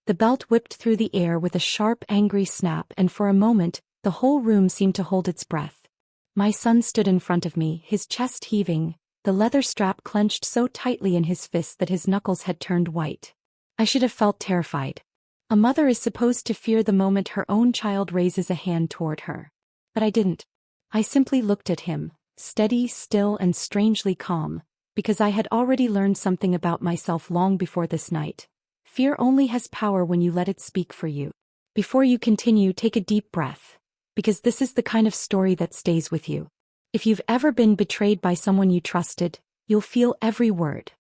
The belt whipped through the air with a sharp, angry snap, and for a moment, the whole room seemed to hold its breath. My son stood in front of me, his chest heaving, the leather strap clenched so tightly in his fist that his knuckles had turned white. I should have felt terrified. A mother is supposed to fear the moment her own child raises a hand toward her. But I didn't. I simply looked at him, steady, still, and strangely calm, because I had already learned something about myself long before this night. Fear only has power when you let it speak for you. Before you continue, take a deep breath, because this is the kind of story that stays with you. If you've ever been betrayed by someone you trusted, you'll feel every word.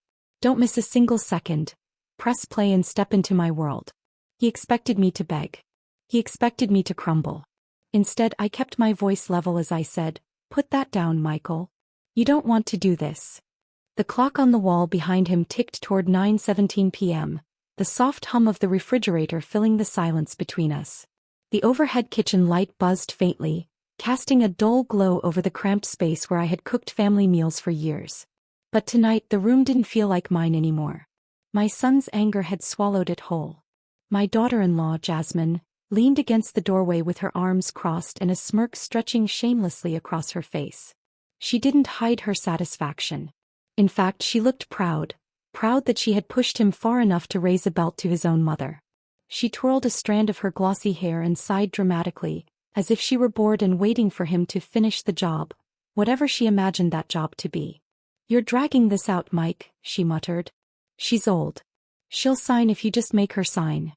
Don't miss a single second. Press play and step into my world. He expected me to beg. He expected me to crumble. Instead, I kept my voice level as I said, "Put that down, Michael. You don't want to do this." The clock on the wall behind him ticked toward 9:17 p.m., the soft hum of the refrigerator filling the silence between us. The overhead kitchen light buzzed faintly, casting a dull glow over the cramped space where I had cooked family meals for years. But tonight the room didn't feel like mine anymore. My son's anger had swallowed it whole. My daughter-in-law, Jasmine, leaned against the doorway with her arms crossed and a smirk stretching shamelessly across her face. She didn't hide her satisfaction. In fact, she looked proud that she had pushed him far enough to raise a belt to his own mother. She twirled a strand of her glossy hair and sighed dramatically, as if she were bored and waiting for him to finish the job, whatever she imagined that job to be. "You're dragging this out, Mike," she muttered. "She's old. She'll sign if you just make her sign."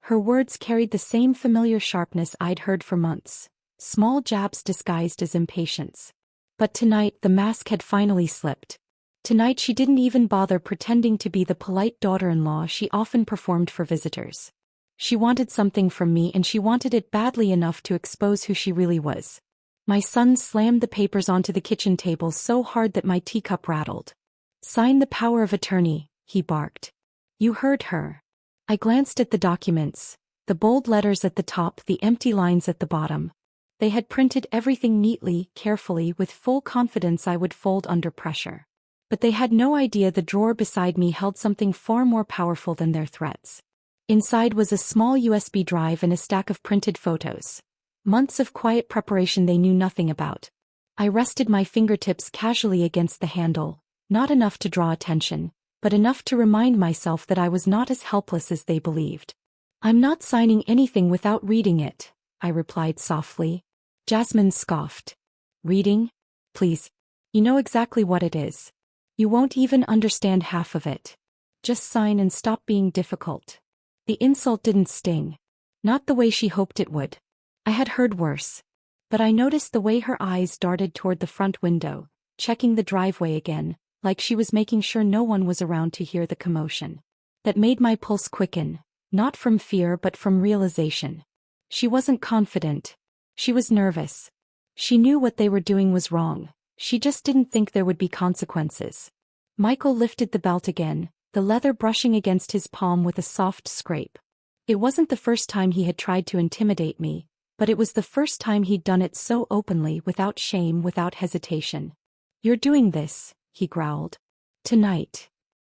Her words carried the same familiar sharpness I'd heard for months, small jabs disguised as impatience. But tonight the mask had finally slipped. Tonight she didn't even bother pretending to be the polite daughter-in-law she often performed for visitors. She wanted something from me, and she wanted it badly enough to expose who she really was. My son slammed the papers onto the kitchen table so hard that my teacup rattled. "Sign the power of attorney," he barked. "You heard her." I glanced at the documents, the bold letters at the top, the empty lines at the bottom. They had printed everything neatly, carefully, with full confidence I would fold under pressure. But they had no idea the drawer beside me held something far more powerful than their threats. Inside was a small USB drive and a stack of printed photos. Months of quiet preparation they knew nothing about. I rested my fingertips casually against the handle, not enough to draw attention, but enough to remind myself that I was not as helpless as they believed. "I'm not signing anything without reading it," I replied softly. Jasmine scoffed. "Reading? Please. You know exactly what it is. You won't even understand half of it. Just sign and stop being difficult." The insult didn't sting. Not the way she hoped it would. I had heard worse. But I noticed the way her eyes darted toward the front window, checking the driveway again, like she was making sure no one was around to hear the commotion. That made my pulse quicken, not from fear but from realization. She wasn't confident. She was nervous. She knew what they were doing was wrong. She just didn't think there would be consequences. Michael lifted the belt again, the leather brushing against his palm with a soft scrape. It wasn't the first time he had tried to intimidate me, but it was the first time he'd done it so openly, without shame, without hesitation. "You're doing this," he growled. "Tonight."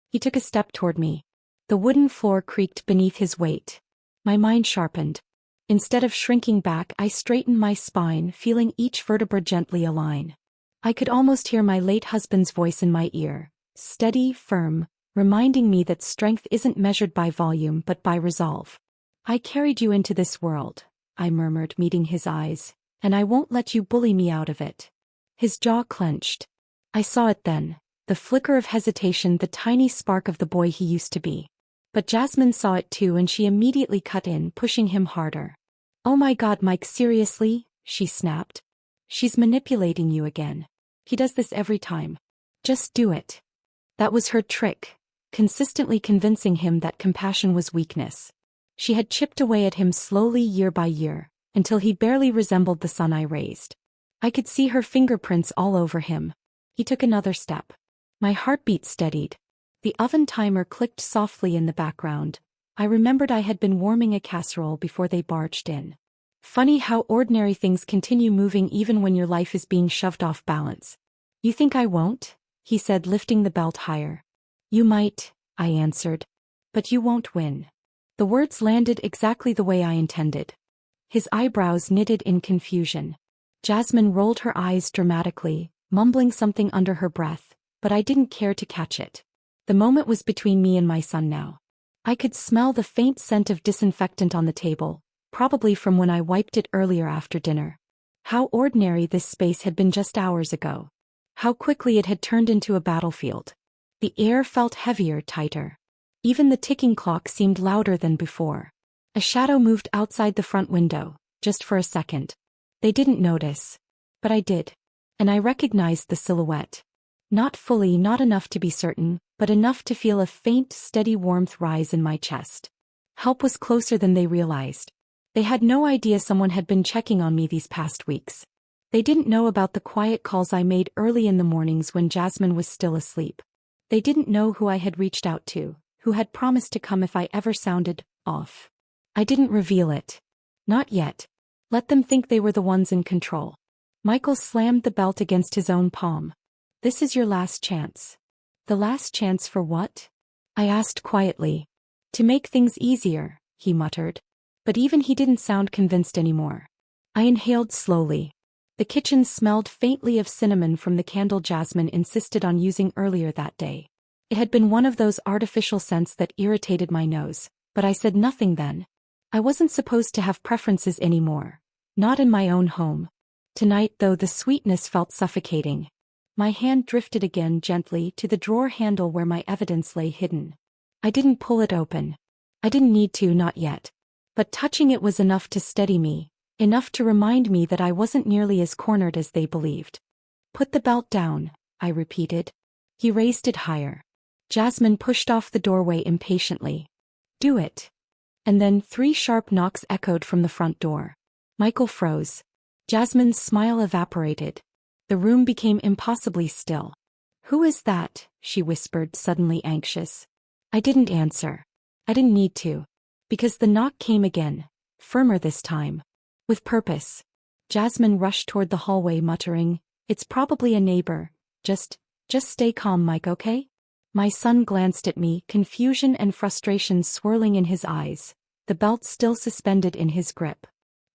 He took a step toward me. The wooden floor creaked beneath his weight. My mind sharpened. Instead of shrinking back, I straightened my spine, feeling each vertebra gently align. I could almost hear my late husband's voice in my ear, steady, firm, reminding me that strength isn't measured by volume but by resolve. "I carried you into this world," I murmured, meeting his eyes, "and I won't let you bully me out of it." His jaw clenched. I saw it then, the flicker of hesitation, the tiny spark of the boy he used to be. But Jasmine saw it too, and she immediately cut in, pushing him harder. "Oh my God, Mike, seriously?" she snapped. "She's manipulating you again. He does this every time. Just do it." That was her trick, consistently convincing him that compassion was weakness. She had chipped away at him slowly, year by year, until he barely resembled the son I raised. I could see her fingerprints all over him. He took another step. My heartbeat steadied. The oven timer clicked softly in the background. I remembered I had been warming a casserole before they barged in. Funny how ordinary things continue moving even when your life is being shoved off balance. "You think I won't?" he said, lifting the belt higher. "You might," I answered. "But you won't win." The words landed exactly the way I intended. His eyebrows knitted in confusion. Jasmine rolled her eyes dramatically, mumbling something under her breath, but I didn't care to catch it. The moment was between me and my son now. I could smell the faint scent of disinfectant on the table, probably from when I wiped it earlier after dinner. How ordinary this space had been just hours ago. How quickly it had turned into a battlefield. The air felt heavier, tighter. Even the ticking clock seemed louder than before. A shadow moved outside the front window, just for a second. They didn't notice. But I did. And I recognized the silhouette. Not fully, not enough to be certain, but enough to feel a faint, steady warmth rise in my chest. Help was closer than they realized. They had no idea someone had been checking on me these past weeks. They didn't know about the quiet calls I made early in the mornings when Jasmine was still asleep. They didn't know who I had reached out to, who had promised to come if I ever sounded off. I didn't reveal it. Not yet. Let them think they were the ones in control. Michael slammed the belt against his own palm. This is your last chance. The last chance for what? I asked quietly. To make things easier, he muttered. But even he didn't sound convinced anymore. I inhaled slowly. The kitchen smelled faintly of cinnamon from the candle Jasmine insisted on using earlier that day. It had been one of those artificial scents that irritated my nose, but I said nothing then. I wasn't supposed to have preferences anymore. Not in my own home. Tonight, though, the sweetness felt suffocating. My hand drifted again gently to the drawer handle where my evidence lay hidden. I didn't pull it open. I didn't need to, not yet. But touching it was enough to steady me, enough to remind me that I wasn't nearly as cornered as they believed. Put the belt down, I repeated. He raised it higher. Jasmine pushed off the doorway impatiently. Do it. And then 3 sharp knocks echoed from the front door. Michael froze. Jasmine's smile evaporated. The room became impossibly still. Who is that? She whispered, suddenly anxious. I didn't answer. I didn't need to. Because the knock came again, firmer this time. With purpose. Jasmine rushed toward the hallway muttering, It's probably a neighbor. Just stay calm, Mike, okay? My son glanced at me, confusion and frustration swirling in his eyes, the belt still suspended in his grip.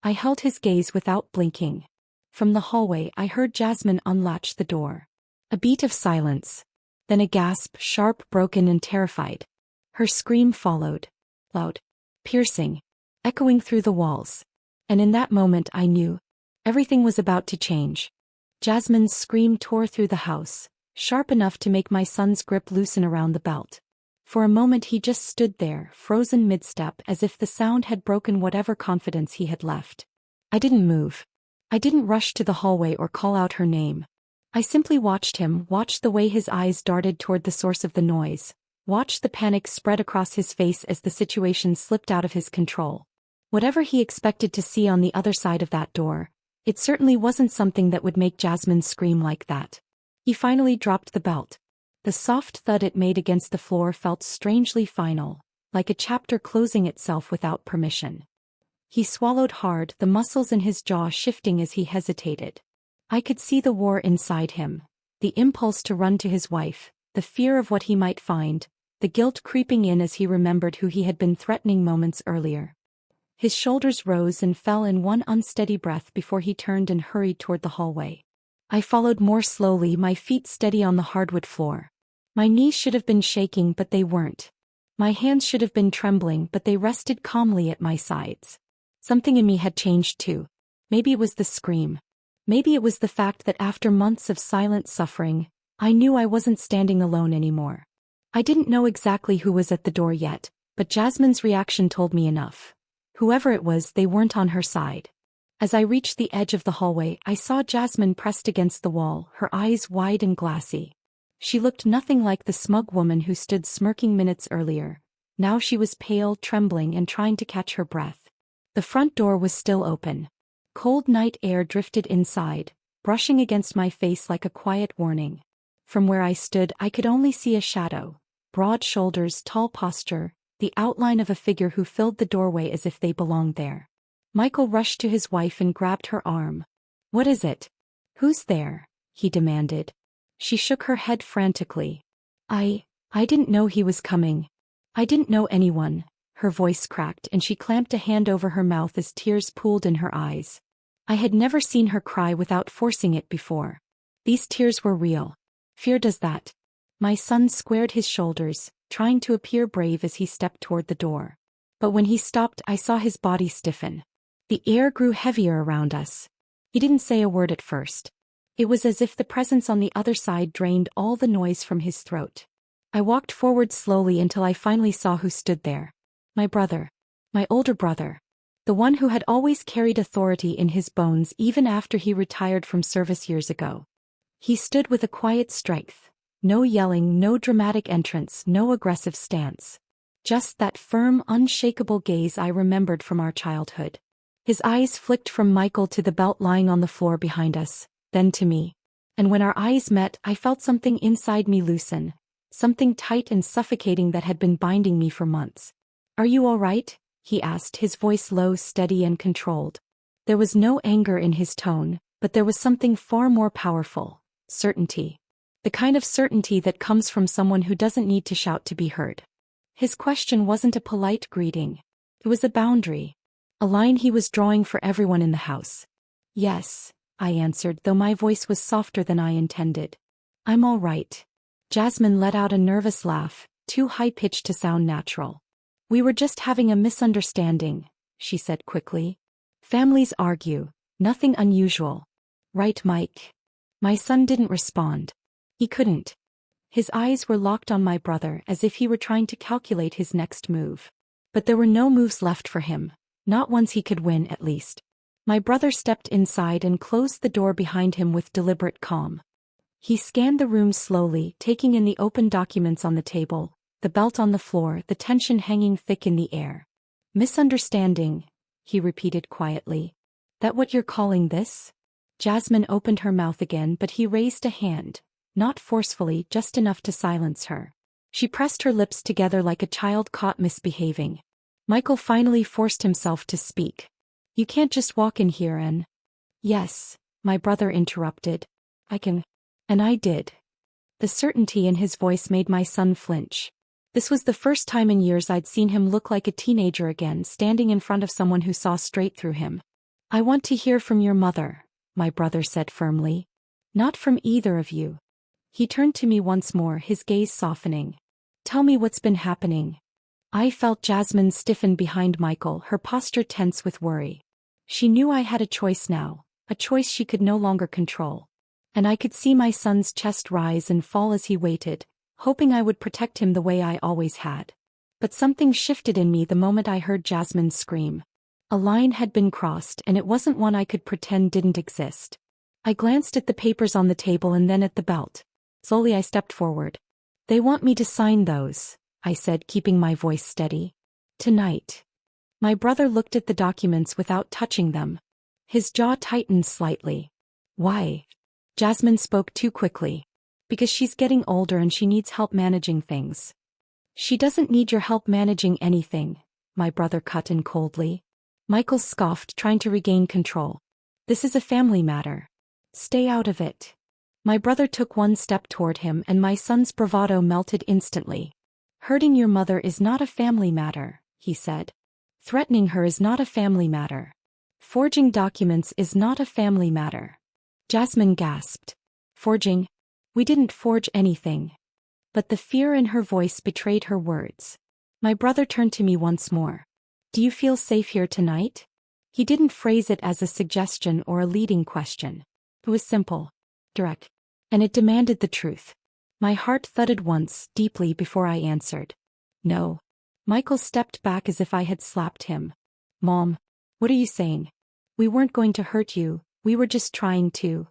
I held his gaze without blinking. From the hallway I heard Jasmine unlatch the door. A beat of silence. Then a gasp, sharp, broken and terrified. Her scream followed. Loud. Piercing. Echoing through the walls. And in that moment I knew. Everything was about to change. Jasmine's scream tore through the house, sharp enough to make my son's grip loosen around the belt. For a moment he just stood there, frozen mid-step, as if the sound had broken whatever confidence he had left. I didn't move. I didn't rush to the hallway or call out her name. I simply watched him, watched the way his eyes darted toward the source of the noise, watched the panic spread across his face as the situation slipped out of his control. Whatever he expected to see on the other side of that door, it certainly wasn't something that would make Jasmine scream like that. He finally dropped the belt. The soft thud it made against the floor felt strangely final, like a chapter closing itself without permission. He swallowed hard, the muscles in his jaw shifting as he hesitated. I could see the war inside him, the impulse to run to his wife, the fear of what he might find, the guilt creeping in as he remembered who he had been threatening moments earlier. His shoulders rose and fell in one unsteady breath before he turned and hurried toward the hallway. I followed more slowly, my feet steady on the hardwood floor. My knees should have been shaking, but they weren't. My hands should have been trembling, but they rested calmly at my sides. Something in me had changed too. Maybe it was the scream. Maybe it was the fact that after months of silent suffering, I knew I wasn't standing alone anymore. I didn't know exactly who was at the door yet, but Jasmine's reaction told me enough. Whoever it was, they weren't on her side. As I reached the edge of the hallway, I saw Jasmine pressed against the wall, her eyes wide and glassy. She looked nothing like the smug woman who stood smirking minutes earlier. Now she was pale, trembling, and trying to catch her breath. The front door was still open. Cold night air drifted inside, brushing against my face like a quiet warning. From where I stood, I could only see a shadow. Broad shoulders, tall posture, the outline of a figure who filled the doorway as if they belonged there. Michael rushed to his wife and grabbed her arm. What is it? Who's there? He demanded. She shook her head frantically. I didn't know he was coming. I didn't know anyone. Her voice cracked and she clamped a hand over her mouth as tears pooled in her eyes. I had never seen her cry without forcing it before. These tears were real. Fear does that. My son squared his shoulders, trying to appear brave as he stepped toward the door. But when he stopped, I saw his body stiffen. The air grew heavier around us. He didn't say a word at first. It was as if the presence on the other side drained all the noise from his throat. I walked forward slowly until I finally saw who stood there. My brother. My older brother. The one who had always carried authority in his bones even after he retired from service years ago. He stood with a quiet strength. No yelling, no dramatic entrance, no aggressive stance. Just that firm, unshakable gaze I remembered from our childhood. His eyes flicked from Michael to the belt lying on the floor behind us, then to me. And when our eyes met, I felt something inside me loosen. Something tight and suffocating that had been binding me for months. "Are you all right?" he asked, his voice low, steady and controlled. There was no anger in his tone, but there was something far more powerful. Certainty. The kind of certainty that comes from someone who doesn't need to shout to be heard. His question wasn't a polite greeting. It was a boundary. A line he was drawing for everyone in the house. "Yes," I answered, though my voice was softer than I intended. "I'm all right." Jasmine let out a nervous laugh, too high-pitched to sound natural. "We were just having a misunderstanding," she said quickly. "Families argue. Nothing unusual. Right, Mike?" My son didn't respond. He couldn't. His eyes were locked on my brother as if he were trying to calculate his next move. But there were no moves left for him. Not ones he could win, at least. My brother stepped inside and closed the door behind him with deliberate calm. He scanned the room slowly, taking in the open documents on the table, the belt on the floor, the tension hanging thick in the air. "Misunderstanding," he repeated quietly. "That what you're calling this?" Jasmine opened her mouth again, but he raised a hand. Not forcefully, just enough to silence her. She pressed her lips together like a child caught misbehaving. Michael finally forced himself to speak. "You can't just walk in here and—" "Yes," my brother interrupted. "I can." And I did. The certainty in his voice made my son flinch. This was the first time in years I'd seen him look like a teenager again, standing in front of someone who saw straight through him. "I want to hear from your mother," my brother said firmly. "Not from either of you." He turned to me once more, his gaze softening. "Tell me what's been happening." I felt Jasmine stiffen behind Michael, her posture tense with worry. She knew I had a choice now, a choice she could no longer control. And I could see my son's chest rise and fall as he waited, hoping I would protect him the way I always had. But something shifted in me the moment I heard Jasmine scream. A line had been crossed, and it wasn't one I could pretend didn't exist. I glanced at the papers on the table and then at the belt. Slowly I stepped forward. "They want me to sign those," I said, keeping my voice steady. "Tonight." My brother looked at the documents without touching them. His jaw tightened slightly. "Why?" Jasmine spoke too quickly. "Because she's getting older and she needs help managing things." "She doesn't need your help managing anything," my brother cut in coldly. Michael scoffed, trying to regain control. "This is a family matter. Stay out of it." My brother took one step toward him and my son's bravado melted instantly. "Hurting your mother is not a family matter," he said. "Threatening her is not a family matter. Forging documents is not a family matter." Jasmine gasped. "Forging? We didn't forge anything." But the fear in her voice betrayed her words. My brother turned to me once more. "Do you feel safe here tonight?" He didn't phrase it as a suggestion or a leading question. It was simple, direct, and it demanded the truth. My heart thudded once, deeply, before I answered. "No." Michael stepped back as if I had slapped him. "Mom, what are you saying? We weren't going to hurt you, we were just trying to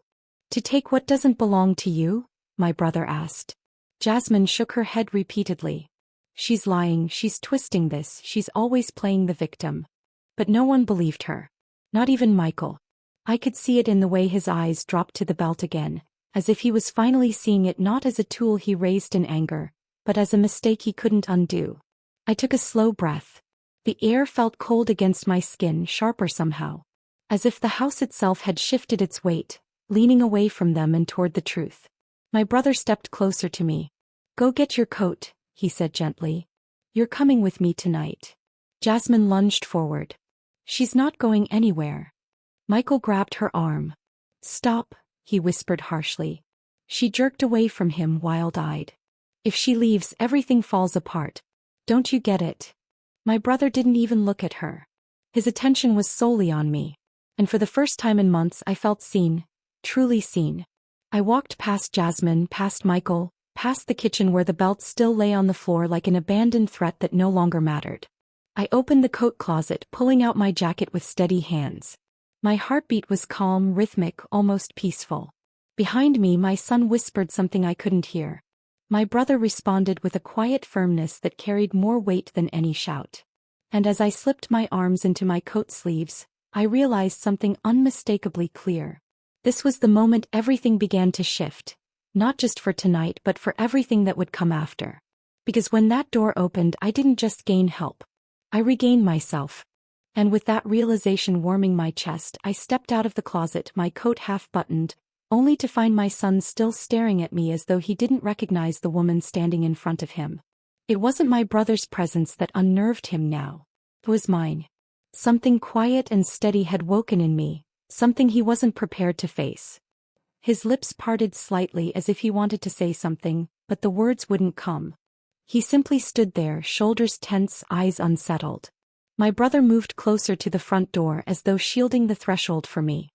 take what doesn't belong to you?" my brother asked. Jasmine shook her head repeatedly. "She's lying, she's twisting this, she's always playing the victim." But no one believed her. Not even Michael. I could see it in the way his eyes dropped to the belt again, as if he was finally seeing it not as a tool he raised in anger, but as a mistake he couldn't undo. I took a slow breath. The air felt cold against my skin, sharper somehow. As if the house itself had shifted its weight, leaning away from them and toward the truth. My brother stepped closer to me. "Go get your coat," he said gently. "You're coming with me tonight." Jasmine lunged forward. She's not going anywhere. Michael grabbed her arm. Stop, he whispered harshly. She jerked away from him, wild-eyed. If she leaves, everything falls apart. Don't you get it? My brother didn't even look at her. His attention was solely on me. And for the first time in months I felt seen, truly seen. I walked past Jasmine, past Michael, past the kitchen where the belt still lay on the floor like an abandoned threat that no longer mattered. I opened the coat closet, pulling out my jacket with steady hands. My heartbeat was calm, rhythmic, almost peaceful. Behind me, my son whispered something I couldn't hear. My brother responded with a quiet firmness that carried more weight than any shout. And as I slipped my arms into my coat sleeves, I realized something unmistakably clear. This was the moment everything began to shift, not just for tonight but for everything that would come after. Because when that door opened, I didn't just gain help. I regained myself. And with that realization warming my chest, I stepped out of the closet, my coat half buttoned, only to find my son still staring at me as though he didn't recognize the woman standing in front of him. It wasn't my brother's presence that unnerved him now. It was mine. Something quiet and steady had woken in me, something he wasn't prepared to face. His lips parted slightly as if he wanted to say something, but the words wouldn't come. He simply stood there, shoulders tense, eyes unsettled. My brother moved closer to the front door as though shielding the threshold for me.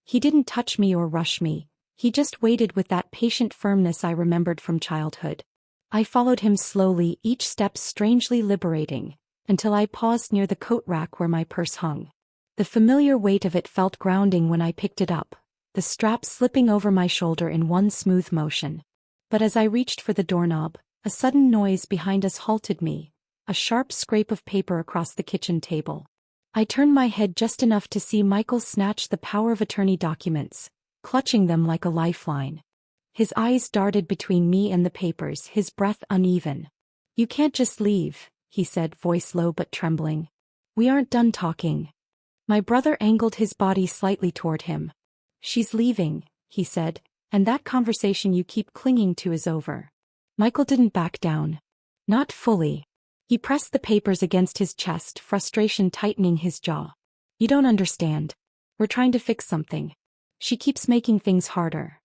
He didn't touch me or rush me. He just waited with that patient firmness I remembered from childhood. I followed him slowly, each step strangely liberating, until I paused near the coat rack where my purse hung. The familiar weight of it felt grounding when I picked it up, the strap slipping over my shoulder in one smooth motion. But as I reached for the doorknob, a sudden noise behind us halted me, a sharp scrape of paper across the kitchen table. I turned my head just enough to see Michael snatch the power of attorney documents, clutching them like a lifeline. His eyes darted between me and the papers, his breath uneven. "You can't just leave," he said, voice low but trembling. "We aren't done talking." My brother angled his body slightly toward him. "She's leaving," he said, "and that conversation you keep clinging to is over." Michael didn't back down. Not fully. He pressed the papers against his chest, frustration tightening his jaw. "You don't understand. We're trying to fix something. She keeps making things harder."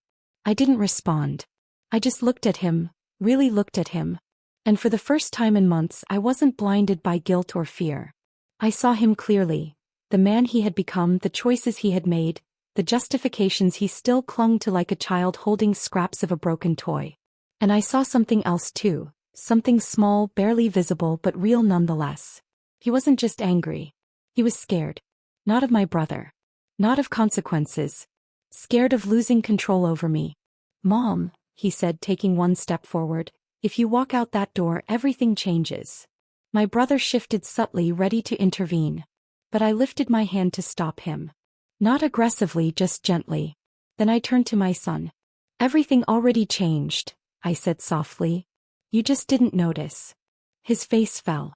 I didn't respond. I just looked at him, really looked at him. And for the first time in months, I wasn't blinded by guilt or fear. I saw him clearly, the man he had become, the choices he had made, the justifications he still clung to like a child holding scraps of a broken toy. And I saw something else too. Something small, barely visible, but real nonetheless. He wasn't just angry. He was scared. Not of my brother. Not of consequences. Scared of losing control over me. "Mom," he said, taking one step forward, "if you walk out that door, everything changes." My brother shifted subtly, ready to intervene. But I lifted my hand to stop him. Not aggressively, just gently. Then I turned to my son. "Everything already changed," I said softly. "You just didn't notice." His face fell.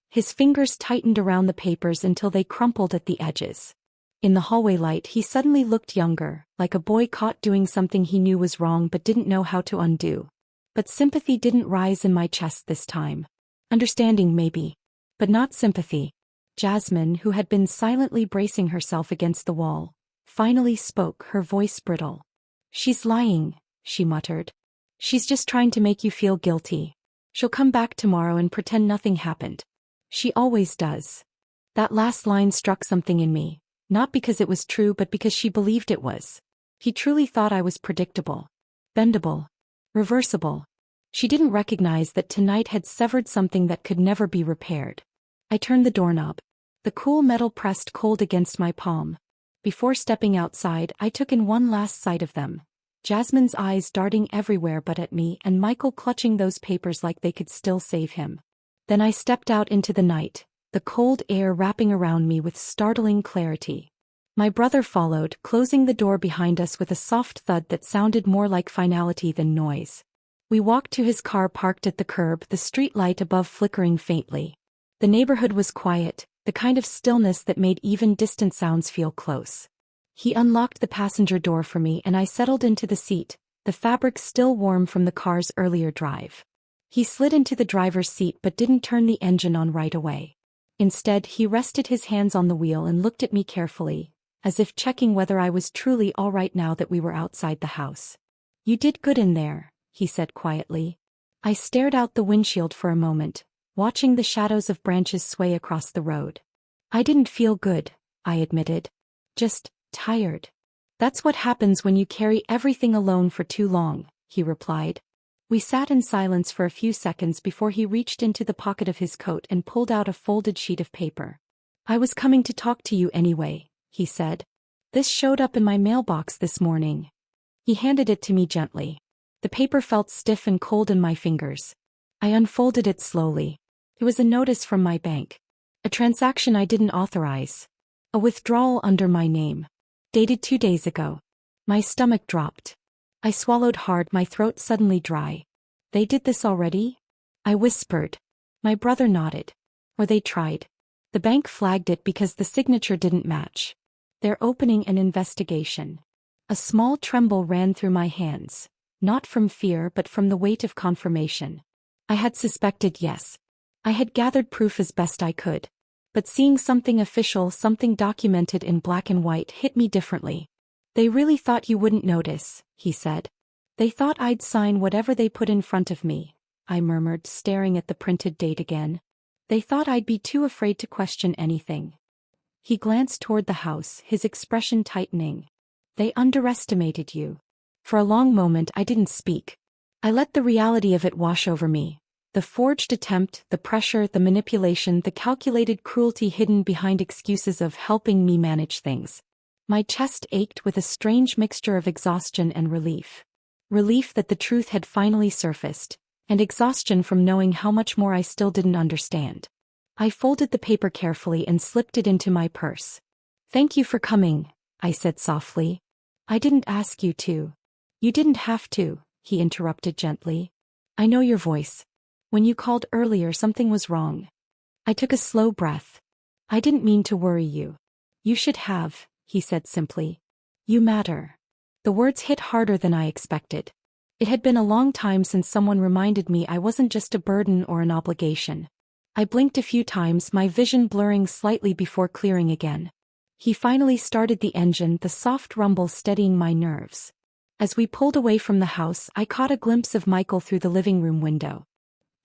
His fingers tightened around the papers until they crumpled at the edges. In the hallway light, he suddenly looked younger, like a boy caught doing something he knew was wrong but didn't know how to undo. But sympathy didn't rise in my chest this time. Understanding maybe, but not sympathy. Jasmine, who had been silently bracing herself against the wall, finally spoke, her voice brittle. "She's lying," she muttered. "She's just trying to make you feel guilty. She'll come back tomorrow and pretend nothing happened. She always does." That last line struck something in me, not because it was true but because she believed it was. He truly thought I was predictable, bendable, reversible. She didn't recognize that tonight had severed something that could never be repaired. I turned the doorknob. The cool metal pressed cold against my palm. Before stepping outside, I took in one last sight of them. Jasmine's eyes darting everywhere but at me, and Michael clutching those papers like they could still save him. Then I stepped out into the night, the cold air wrapping around me with startling clarity. My brother followed, closing the door behind us with a soft thud that sounded more like finality than noise. We walked to his car parked at the curb, the street light above flickering faintly. The neighborhood was quiet, the kind of stillness that made even distant sounds feel close. He unlocked the passenger door for me and I settled into the seat, the fabric still warm from the car's earlier drive. He slid into the driver's seat but didn't turn the engine on right away. Instead, he rested his hands on the wheel and looked at me carefully, as if checking whether I was truly all right now that we were outside the house. "You did good in there," he said quietly. I stared out the windshield for a moment, watching the shadows of branches sway across the road. "I didn't feel good," I admitted. "Just tired." "That's what happens when you carry everything alone for too long," he replied. We sat in silence for a few seconds before he reached into the pocket of his coat and pulled out a folded sheet of paper. "I was coming to talk to you anyway," he said. "This showed up in my mailbox this morning." He handed it to me gently. The paper felt stiff and cold in my fingers. I unfolded it slowly. It was a notice from my bank. A transaction I didn't authorize. A withdrawal under my name. Dated 2 days ago. My stomach dropped. I swallowed hard, my throat suddenly dry. "They did this already?" I whispered. My brother nodded. "Or they tried. The bank flagged it because the signature didn't match. They're opening an investigation." A small tremble ran through my hands, not from fear but from the weight of confirmation. I had suspected, yes. I had gathered proof as best I could. But seeing something official, something documented in black and white, hit me differently. "They really thought you wouldn't notice," he said. "They thought I'd sign whatever they put in front of me," I murmured, staring at the printed date again. "They thought I'd be too afraid to question anything." He glanced toward the house, his expression tightening. "They underestimated you." For a long moment I didn't speak. I let the reality of it wash over me. The forged attempt, the pressure, the manipulation, the calculated cruelty hidden behind excuses of helping me manage things. My chest ached with a strange mixture of exhaustion and relief. Relief that the truth had finally surfaced, and exhaustion from knowing how much more I still didn't understand. I folded the paper carefully and slipped it into my purse. "Thank you for coming," I said softly. "I didn't ask you to." "You didn't have to," he interrupted gently. "I know your voice. When you called earlier, something was wrong." I took a slow breath. "I didn't mean to worry you." "You should have," he said simply. "You matter." The words hit harder than I expected. It had been a long time since someone reminded me I wasn't just a burden or an obligation. I blinked a few times, my vision blurring slightly before clearing again. He finally started the engine, the soft rumble steadying my nerves. As we pulled away from the house, I caught a glimpse of Michael through the living room window.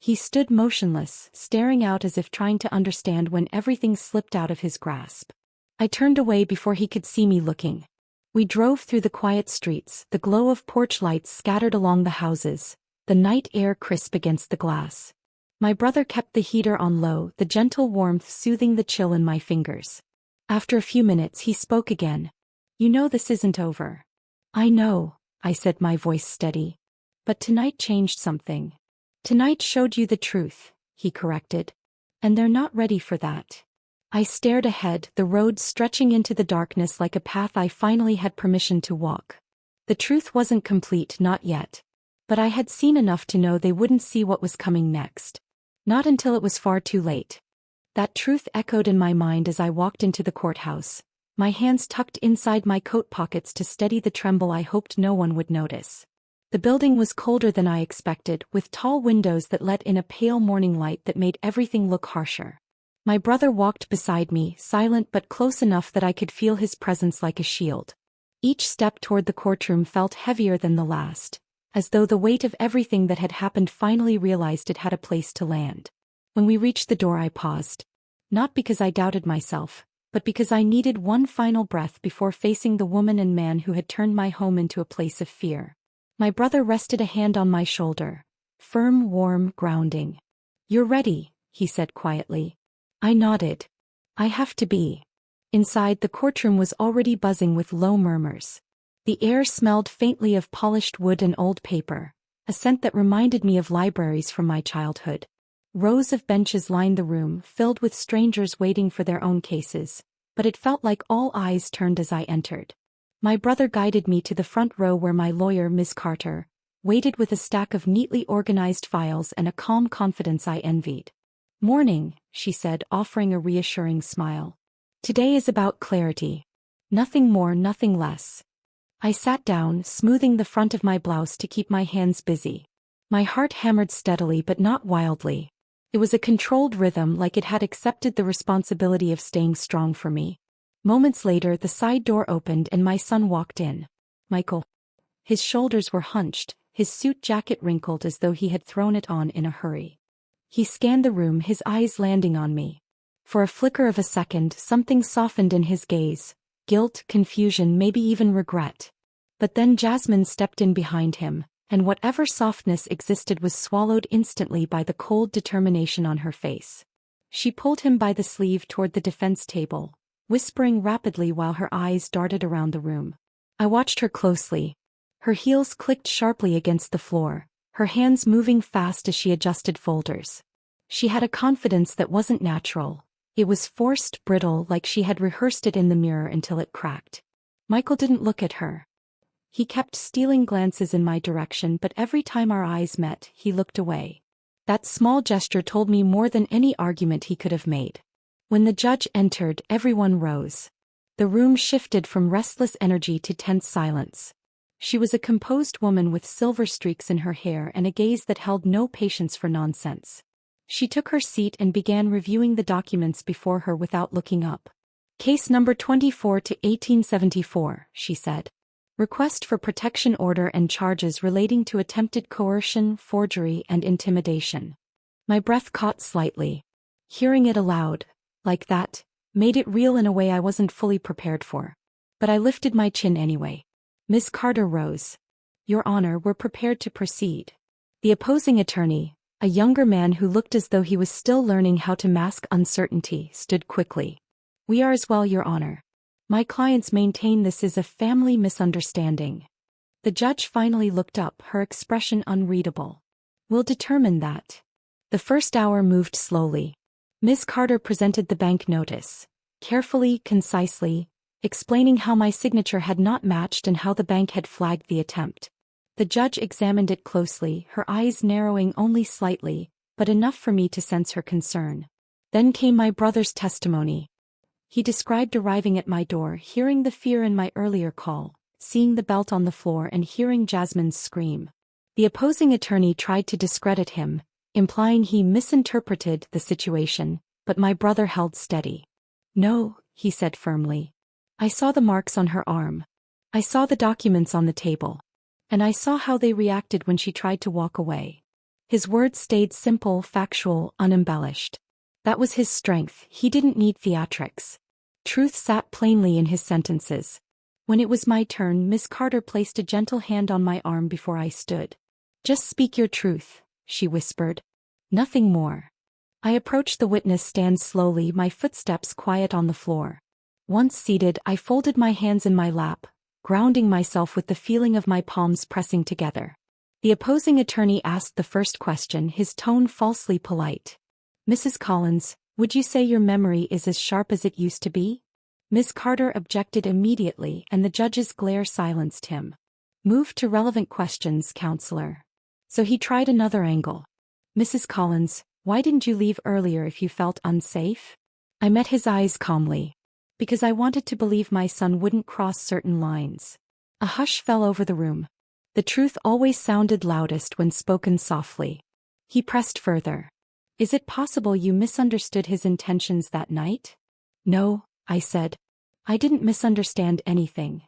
He stood motionless, staring out as if trying to understand when everything slipped out of his grasp. I turned away before he could see me looking. We drove through the quiet streets, the glow of porch lights scattered along the houses, the night air crisp against the glass. My brother kept the heater on low, the gentle warmth soothing the chill in my fingers. After a few minutes he spoke again. "You know this isn't over." "I know," I said, my voice steady. "But tonight changed something." "Tonight showed you the truth," he corrected. "And they're not ready for that." I stared ahead, the road stretching into the darkness like a path I finally had permission to walk. The truth wasn't complete, not yet. But I had seen enough to know they wouldn't see what was coming next. Not until it was far too late. That truth echoed in my mind as I walked into the courthouse, my hands tucked inside my coat pockets to steady the tremble I hoped no one would notice. The building was colder than I expected, with tall windows that let in a pale morning light that made everything look harsher. My brother walked beside me, silent but close enough that I could feel his presence like a shield. Each step toward the courtroom felt heavier than the last, as though the weight of everything that had happened finally realized it had a place to land. When we reached the door, I paused. Not because I doubted myself, but because I needed one final breath before facing the woman and man who had turned my home into a place of fear. My brother rested a hand on my shoulder. Firm, warm, grounding. "You're ready," he said quietly. I nodded. "I have to be." Inside, the courtroom was already buzzing with low murmurs. The air smelled faintly of polished wood and old paper, a scent that reminded me of libraries from my childhood. Rows of benches lined the room, filled with strangers waiting for their own cases, but it felt like all eyes turned as I entered. My brother guided me to the front row where my lawyer, Miss Carter, waited with a stack of neatly organized files and a calm confidence I envied. "Morning," she said, offering a reassuring smile. "Today is about clarity. Nothing more, nothing less." I sat down, smoothing the front of my blouse to keep my hands busy. My heart hammered steadily but not wildly. It was a controlled rhythm, like it had accepted the responsibility of staying strong for me. Moments later, the side door opened and my son walked in. Michael. His shoulders were hunched, his suit jacket wrinkled as though he had thrown it on in a hurry. He scanned the room, his eyes landing on me. For a flicker of a second, something softened in his gaze. Guilt, confusion, maybe even regret. But then Jasmine stepped in behind him, and whatever softness existed was swallowed instantly by the cold determination on her face. She pulled him by the sleeve toward the defense table, whispering rapidly while her eyes darted around the room. I watched her closely. Her heels clicked sharply against the floor, her hands moving fast as she adjusted folders. She had a confidence that wasn't natural. It was forced, brittle, like she had rehearsed it in the mirror until it cracked. Michael didn't look at her. He kept stealing glances in my direction, but every time our eyes met, he looked away. That small gesture told me more than any argument he could have made. When the judge entered, everyone rose. The room shifted from restless energy to tense silence. She was a composed woman with silver streaks in her hair and a gaze that held no patience for nonsense. She took her seat and began reviewing the documents before her without looking up. Case number 24 to 1874, she said. Request for protection order and charges relating to attempted coercion, forgery, and intimidation. My breath caught slightly. Hearing it aloud, like that, made it real in a way I wasn't fully prepared for. But I lifted my chin anyway. Ms. Carter rose. Your Honor, we're prepared to proceed. The opposing attorney, a younger man who looked as though he was still learning how to mask uncertainty, stood quickly. We are as well, Your Honor. My clients maintain this is a family misunderstanding. The judge finally looked up, her expression unreadable. We'll determine that. The first hour moved slowly. Ms. Carter presented the bank notice, carefully, concisely, explaining how my signature had not matched and how the bank had flagged the attempt. The judge examined it closely, her eyes narrowing only slightly, but enough for me to sense her concern. Then came my brother's testimony. He described arriving at my door, hearing the fear in my earlier call, seeing the belt on the floor and hearing Jasmine's scream. The opposing attorney tried to discredit him, implying he misinterpreted the situation, but my brother held steady. No, he said firmly. I saw the marks on her arm. I saw the documents on the table. And I saw how they reacted when she tried to walk away. His words stayed simple, factual, unembellished. That was his strength, he didn't need theatrics. Truth sat plainly in his sentences. When it was my turn, Miss Carter placed a gentle hand on my arm before I stood. Just speak your truth, she whispered. Nothing more. I approached the witness stand slowly, my footsteps quiet on the floor. Once seated, I folded my hands in my lap, grounding myself with the feeling of my palms pressing together. The opposing attorney asked the first question, his tone falsely polite. Mrs. Collins, would you say your memory is as sharp as it used to be? Ms. Carter objected immediately, and the judge's glare silenced him. Move to relevant questions, counselor. So he tried another angle. Mrs. Collins, why didn't you leave earlier if you felt unsafe? I met his eyes calmly. Because I wanted to believe my son wouldn't cross certain lines. A hush fell over the room. The truth always sounded loudest when spoken softly. He pressed further. Is it possible you misunderstood his intentions that night? No, I said. I didn't misunderstand anything.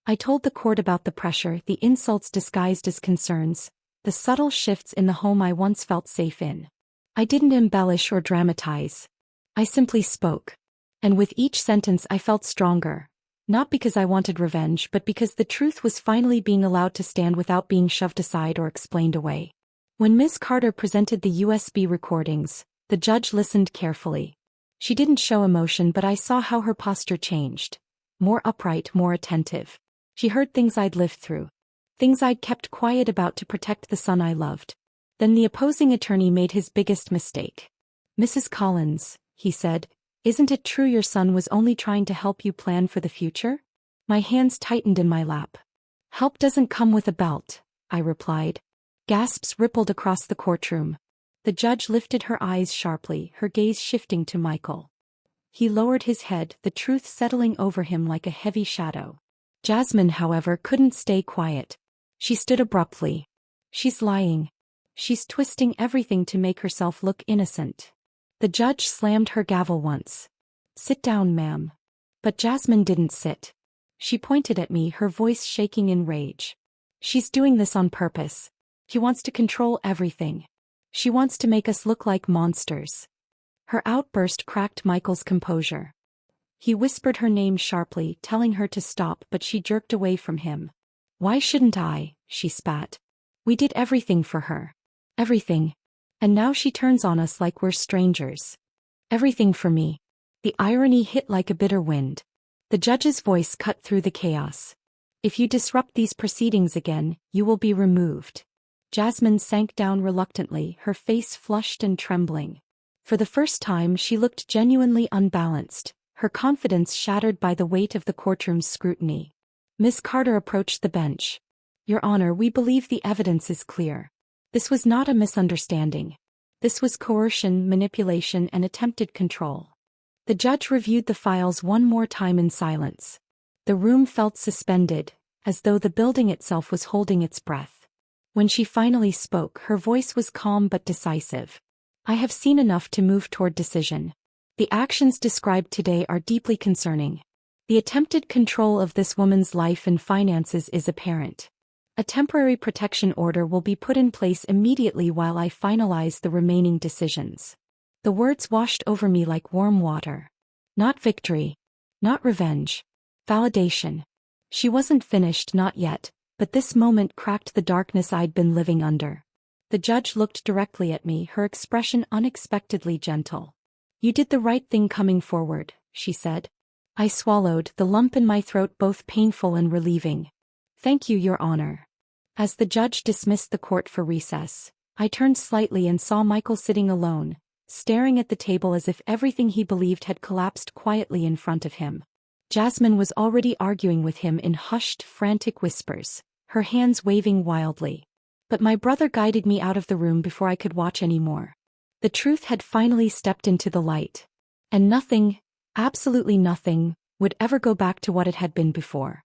I told the court about the pressure, the insults disguised as concerns, the subtle shifts in the home I once felt safe in. I didn't embellish or dramatize. I simply spoke. And with each sentence I felt stronger, not because I wanted revenge but because the truth was finally being allowed to stand without being shoved aside or explained away. When Ms. Carter presented the USB recordings, the judge listened carefully. She didn't show emotion, but I saw how her posture changed. More upright, more attentive. She heard things I'd lived through. Things I'd kept quiet about to protect the son I loved. Then the opposing attorney made his biggest mistake. Mrs. Collins, he said, isn't it true your son was only trying to help you plan for the future? My hands tightened in my lap. Help doesn't come with a belt, I replied. Gasps rippled across the courtroom. The judge lifted her eyes sharply, her gaze shifting to Michael. He lowered his head, the truth settling over him like a heavy shadow. Jasmine, however, couldn't stay quiet. She stood abruptly. She's lying. She's twisting everything to make herself look innocent. The judge slammed her gavel once. "Sit down, ma'am." But Jasmine didn't sit. She pointed at me, her voice shaking in rage. "She's doing this on purpose. She wants to control everything. She wants to make us look like monsters." Her outburst cracked Michael's composure. He whispered her name sharply, telling her to stop, but she jerked away from him. "Why shouldn't I?" she spat. "We did everything for her. Everything. And now she turns on us like we're strangers. Everything for me." The irony hit like a bitter wind. The judge's voice cut through the chaos. "If you disrupt these proceedings again, you will be removed." Jasmine sank down reluctantly, her face flushed and trembling. For the first time she looked genuinely unbalanced, her confidence shattered by the weight of the courtroom's scrutiny. Miss Carter approached the bench. "Your Honor, we believe the evidence is clear. This was not a misunderstanding. This was coercion, manipulation, and attempted control." The judge reviewed the files one more time in silence. The room felt suspended, as though the building itself was holding its breath. When she finally spoke, her voice was calm but decisive. "I have seen enough to move toward decision. The actions described today are deeply concerning. The attempted control of this woman's life and finances is apparent. A temporary protection order will be put in place immediately while I finalize the remaining decisions." The words washed over me like warm water. Not victory. Not revenge. Validation. She wasn't finished, not yet, but this moment cracked the darkness I'd been living under. The judge looked directly at me, her expression unexpectedly gentle. "You did the right thing coming forward," she said. I swallowed, the lump in my throat both painful and relieving. "Thank you, Your Honor." As the judge dismissed the court for recess, I turned slightly and saw Michael sitting alone, staring at the table as if everything he believed had collapsed quietly in front of him. Jasmine was already arguing with him in hushed, frantic whispers, her hands waving wildly. But my brother guided me out of the room before I could watch any more. The truth had finally stepped into the light. And nothing, absolutely nothing, would ever go back to what it had been before.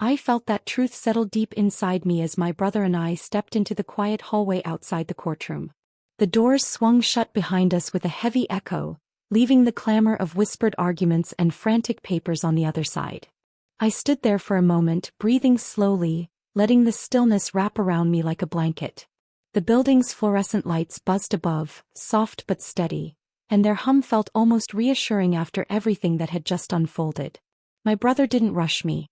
I felt that truth settle deep inside me as my brother and I stepped into the quiet hallway outside the courtroom. The doors swung shut behind us with a heavy echo, leaving the clamor of whispered arguments and frantic papers on the other side. I stood there for a moment, breathing slowly, letting the stillness wrap around me like a blanket. The building's fluorescent lights buzzed above, soft but steady, and their hum felt almost reassuring after everything that had just unfolded. My brother didn't rush me.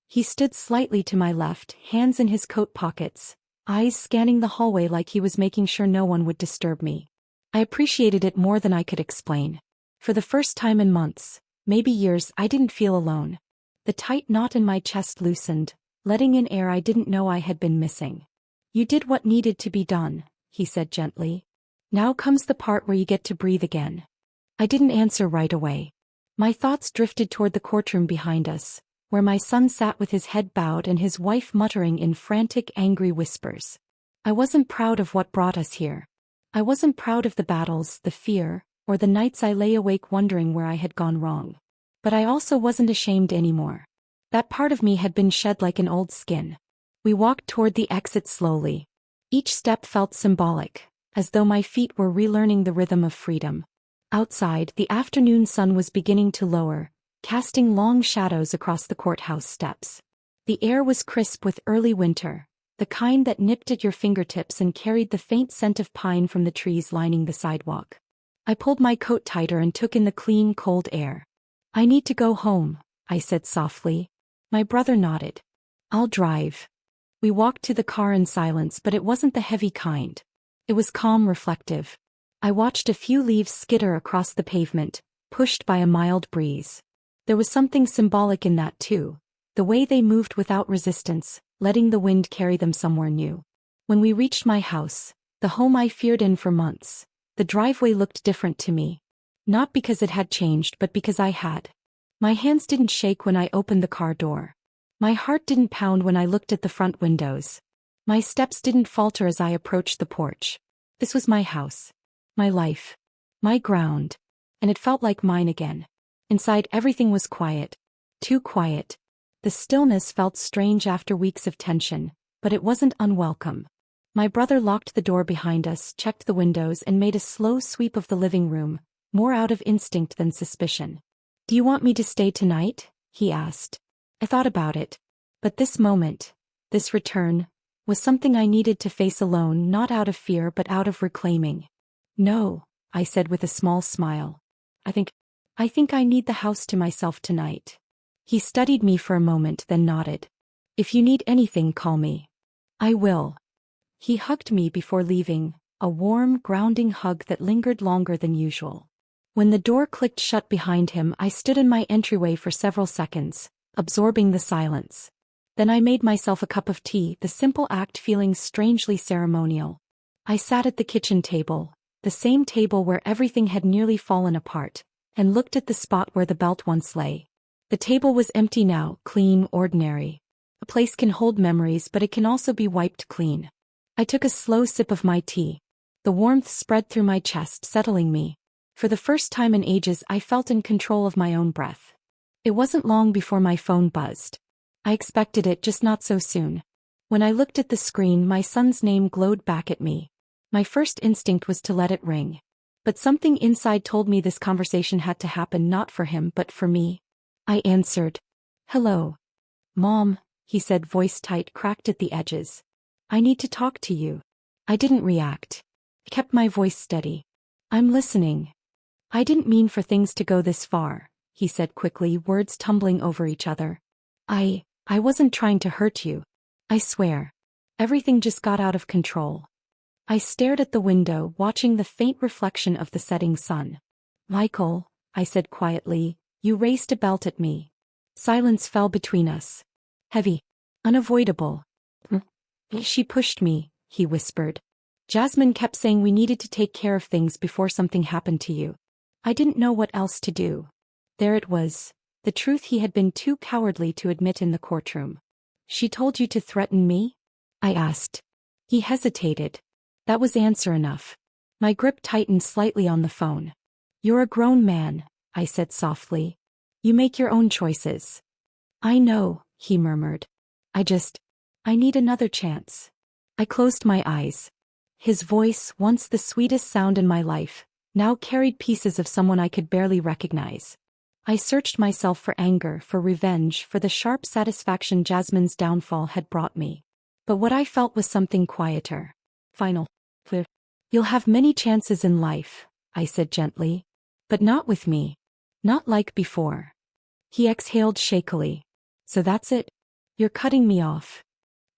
He stood slightly to my left, hands in his coat pockets, eyes scanning the hallway like he was making sure no one would disturb me. I appreciated it more than I could explain. For the first time in months, maybe years, I didn't feel alone. The tight knot in my chest loosened, letting in air I didn't know I had been missing. "You did what needed to be done," he said gently. "Now comes the part where you get to breathe again." I didn't answer right away. My thoughts drifted toward the courtroom behind us, where my son sat with his head bowed and his wife muttering in frantic, angry whispers. I wasn't proud of what brought us here. I wasn't proud of the battles, the fear, or the nights I lay awake wondering where I had gone wrong. But I also wasn't ashamed anymore. That part of me had been shed like an old skin. We walked toward the exit slowly. Each step felt symbolic, as though my feet were relearning the rhythm of freedom. Outside, the afternoon sun was beginning to lower, casting long shadows across the courthouse steps. The air was crisp with early winter, the kind that nipped at your fingertips and carried the faint scent of pine from the trees lining the sidewalk. I pulled my coat tighter and took in the clean, cold air. "I need to go home," I said softly. My brother nodded. "I'll drive." We walked to the car in silence, but it wasn't the heavy kind. It was calm, reflective. I watched a few leaves skitter across the pavement, pushed by a mild breeze. There was something symbolic in that too, the way they moved without resistance, letting the wind carry them somewhere new. When we reached my house, the home I feared in for months, the driveway looked different to me. Not because it had changed, but because I had. My hands didn't shake when I opened the car door. My heart didn't pound when I looked at the front windows. My steps didn't falter as I approached the porch. This was my house. My life. My ground. And it felt like mine again. Inside everything was quiet. Too quiet. The stillness felt strange after weeks of tension, but it wasn't unwelcome. My brother locked the door behind us, checked the windows, and made a slow sweep of the living room, more out of instinct than suspicion. "Do you want me to stay tonight?" he asked. I thought about it. But this moment, this return, was something I needed to face alone, not out of fear but out of reclaiming. "No," I said with a small smile. I think I need the house to myself tonight." He studied me for a moment, then nodded. "If you need anything, call me." "I will." He hugged me before leaving, a warm, grounding hug that lingered longer than usual. When the door clicked shut behind him, I stood in my entryway for several seconds, absorbing the silence. Then I made myself a cup of tea, the simple act feeling strangely ceremonial. I sat at the kitchen table, the same table where everything had nearly fallen apart, and looked at the spot where the belt once lay. The table was empty now, clean, ordinary. A place can hold memories, but it can also be wiped clean. I took a slow sip of my tea. The warmth spread through my chest, settling me. For the first time in ages, I felt in control of my own breath. It wasn't long before my phone buzzed. I expected it, just not so soon. When I looked at the screen, my son's name glowed back at me. My first instinct was to let it ring. But something inside told me this conversation had to happen, not for him but for me. I answered. "Hello. Mom," he said, voice tight, cracked at the edges. "I need to talk to you." I didn't react. I kept my voice steady. "I'm listening." "I didn't mean for things to go this far," he said quickly, words tumbling over each other. I wasn't trying to hurt you. I swear. Everything just got out of control." I stared at the window, watching the faint reflection of the setting sun. "Michael," I said quietly, "you raised a belt at me." Silence fell between us. Heavy. Unavoidable. "She pushed me," he whispered. "Jasmine kept saying we needed to take care of things before something happened to you. I didn't know what else to do." There it was. The truth he had been too cowardly to admit in the courtroom. "She told you to threaten me?" I asked. He hesitated. That was answer enough. My grip tightened slightly on the phone. "You're a grown man," I said softly. "You make your own choices." "I know," he murmured. I need another chance." I closed my eyes. His voice, once the sweetest sound in my life, now carried pieces of someone I could barely recognize. I searched myself for anger, for revenge, for the sharp satisfaction Jasmine's downfall had brought me. But what I felt was something quieter. Final. Clear. "You'll have many chances in life," I said gently. "But not with me. Not like before." He exhaled shakily. "So that's it? You're cutting me off."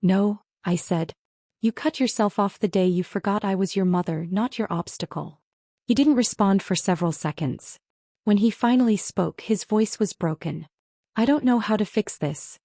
"No," I said. "You cut yourself off the day you forgot I was your mother, not your obstacle." He didn't respond for several seconds. When he finally spoke, his voice was broken. "I don't know how to fix this."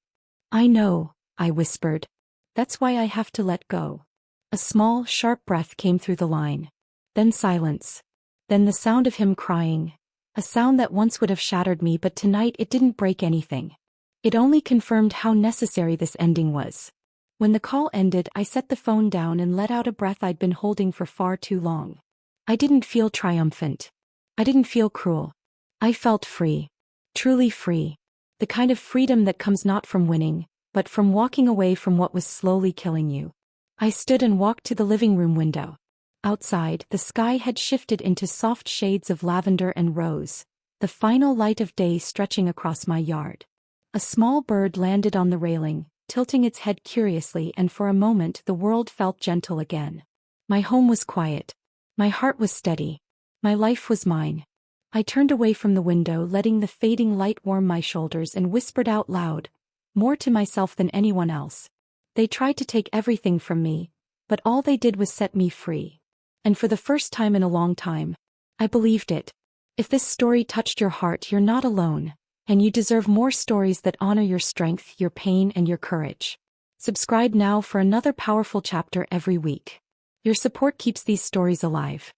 "I know," I whispered. "That's why I have to let go." A small, sharp breath came through the line. Then silence. Then the sound of him crying. A sound that once would have shattered me, but tonight it didn't break anything. It only confirmed how necessary this ending was. When the call ended, I set the phone down and let out a breath I'd been holding for far too long. I didn't feel triumphant. I didn't feel cruel. I felt free. Truly free. The kind of freedom that comes not from winning, but from walking away from what was slowly killing you. I stood and walked to the living room window. Outside, the sky had shifted into soft shades of lavender and rose, the final light of day stretching across my yard. A small bird landed on the railing, tilting its head curiously, and for a moment the world felt gentle again. My home was quiet. My heart was steady. My life was mine. I turned away from the window, letting the fading light warm my shoulders, and whispered out loud, more to myself than anyone else. "They tried to take everything from me, but all they did was set me free." And for the first time in a long time, I believed it. If this story touched your heart, you're not alone, and you deserve more stories that honor your strength, your pain, and your courage. Subscribe now for another powerful chapter every week. Your support keeps these stories alive.